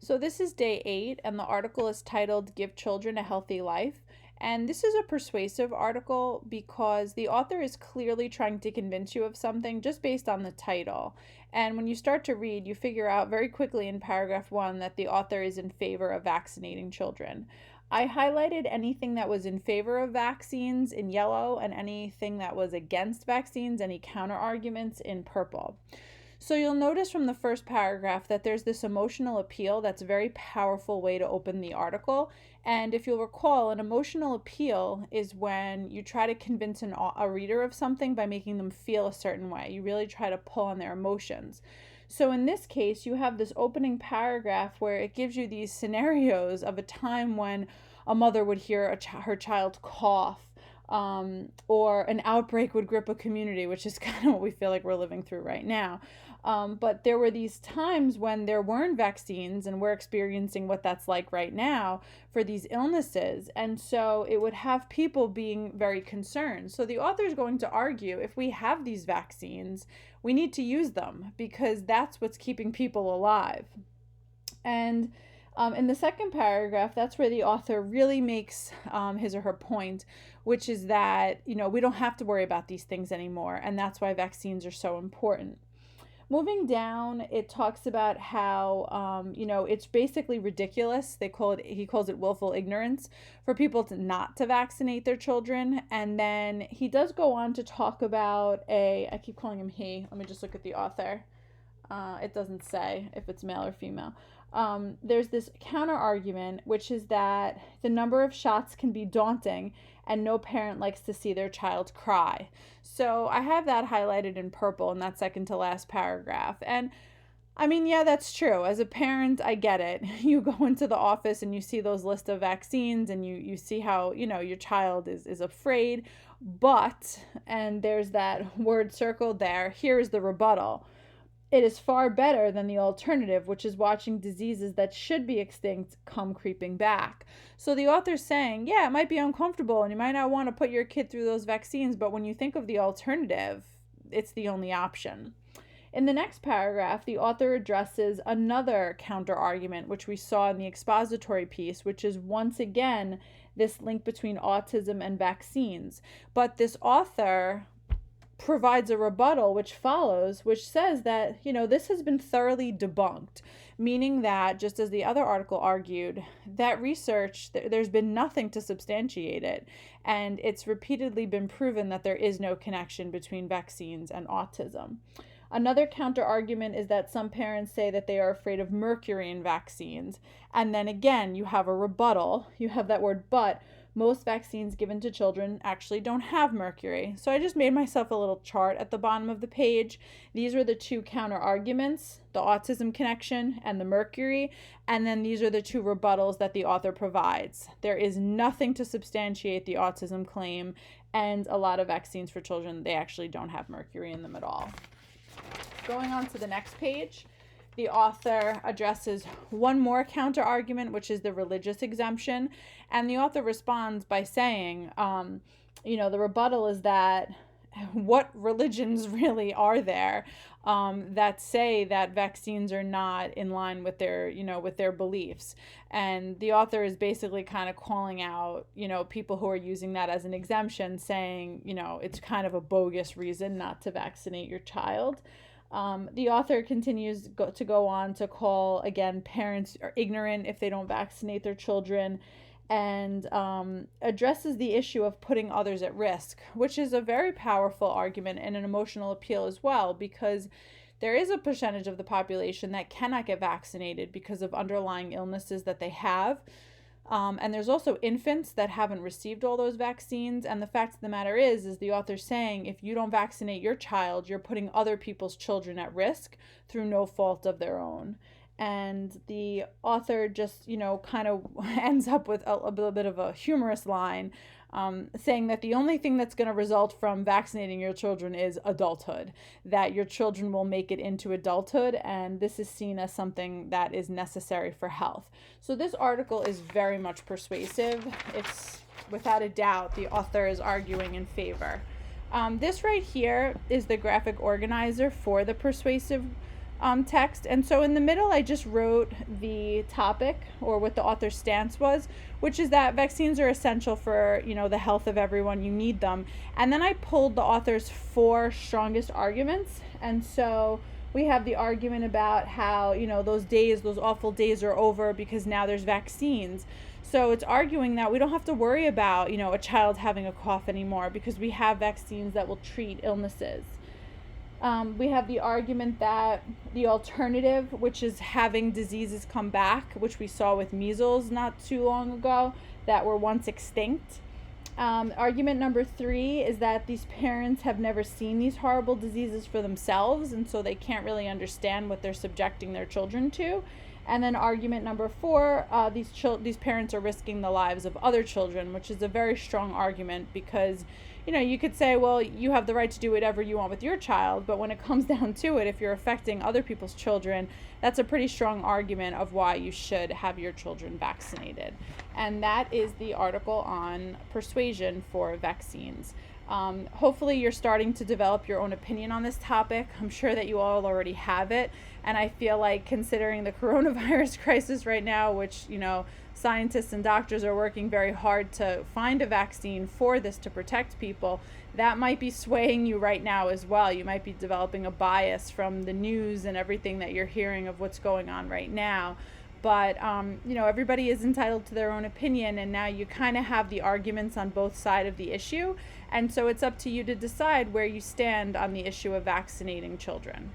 So this is day 8, and the article is titled Give Children a Healthy Life. And this is a persuasive article because the author is clearly trying to convince you of something just based on the title. And when you start to read, you figure out very quickly in paragraph 1 that the author is in favor of vaccinating children. I highlighted anything that was in favor of vaccines in yellow and anything that was against vaccines, any counter arguments, in purple. So you'll notice from the first paragraph that there's this emotional appeal that's a very powerful way to open the article. And if you'll recall, an emotional appeal is when you try to convince a reader of something by making them feel a certain way. You really try to pull on their emotions. So in this case, you have this opening paragraph where it gives you these scenarios of a time when a mother would hear her child cough, or an outbreak would grip a community, which is kind of what we feel like we're living through right now. But there were these times when there weren't vaccines, and we're experiencing what that's like right now for these illnesses. And so it would have people being very concerned. So the author is going to argue, if we have these vaccines, we need to use them because that's what's keeping people alive. And in the second paragraph, that's where the author really makes his or her point, which is that, we don't have to worry about these things anymore, and that's why vaccines are so important. Moving down, it talks about how, it's basically ridiculous. He calls it willful ignorance for people not to vaccinate their children. And then he does go on to talk about I keep calling him he. Let me just look at the author. It doesn't say if it's male or female. There's this counter argument, which is that the number of shots can be daunting and no parent likes to see their child cry. So I have that highlighted in purple in that second to last paragraph. And I mean, yeah, that's true. As a parent, I get it. You go into the office and you see those list of vaccines and you see how, your child is afraid. But, and there's that word circled there, here is the rebuttal. It is far better than the alternative, which is watching diseases that should be extinct come creeping back. So the author's saying, yeah, it might be uncomfortable and you might not want to put your kid through those vaccines, but when you think of the alternative, it's the only option. In the next paragraph, the author addresses another counter argument, which we saw in the expository piece, which is once again this link between autism and vaccines. But this author provides a rebuttal which follows, which says that, this has been thoroughly debunked, meaning that, just as the other article argued, that research, there's been nothing to substantiate it, and it's repeatedly been proven that there is no connection between vaccines and autism. Another counter argument is that some parents say that they are afraid of mercury in vaccines, and then again, you have a rebuttal, you have that word but. Most vaccines given to children actually don't have mercury. So I just made myself a little chart at the bottom of the page. These are the two counter arguments, the autism connection and the mercury. And then these are the two rebuttals that the author provides. There is nothing to substantiate the autism claim, and a lot of vaccines for children, they actually don't have mercury in them at all. Going on to the next page, the author addresses one more counter argument, which is the religious exemption. And the author responds by saying, the rebuttal is that what religions really are there that say that vaccines are not in line with their beliefs. And the author is basically kind of calling out, people who are using that as an exemption, saying, it's kind of a bogus reason not to vaccinate your child. The author continues to go on to call, again, parents are ignorant if they don't vaccinate their children, and addresses the issue of putting others at risk, which is a very powerful argument and an emotional appeal as well, because there is a percentage of the population that cannot get vaccinated because of underlying illnesses that they have. And there's also infants that haven't received all those vaccines. And the fact of the matter is the author's saying, if you don't vaccinate your child, you're putting other people's children at risk through no fault of their own. And the author just, kind of ends up with a little bit of a humorous line, saying that the only thing that's going to result from vaccinating your children is adulthood, that your children will make it into adulthood, and this is seen as something that is necessary for health. So this article is very much persuasive. It's, without a doubt, the author is arguing in favor. This right here is the graphic organizer for the persuasive text. And so in the middle, I just wrote the topic, or what the author's stance was, which is that vaccines are essential for, the health of everyone. You need them. And then I pulled the author's 4 strongest arguments. And so we have the argument about how, those awful days are over because now there's vaccines. So it's arguing that we don't have to worry about, a child having a cough anymore because we have vaccines that will treat illnesses. We have the argument that the alternative, which is having diseases come back, which we saw with measles not too long ago, that were once extinct. Argument number 3 is that these parents have never seen these horrible diseases for themselves, and so they can't really understand what they're subjecting their children to. And then argument number 4, these parents are risking the lives of other children, which is a very strong argument because, you could say, well, you have the right to do whatever you want with your child, but when it comes down to it, if you're affecting other people's children, that's a pretty strong argument of why you should have your children vaccinated. And that is the article on persuasion for vaccines. Hopefully you're starting to develop your own opinion on this topic. I'm sure that you all already have it. And I feel like, considering the coronavirus crisis right now, which, scientists and doctors are working very hard to find a vaccine for this to protect people, that might be swaying you right now as well. You might be developing a bias from the news and everything that you're hearing of what's going on right now. But, everybody is entitled to their own opinion, and now you kind of have the arguments on both sides of the issue. And so it's up to you to decide where you stand on the issue of vaccinating children.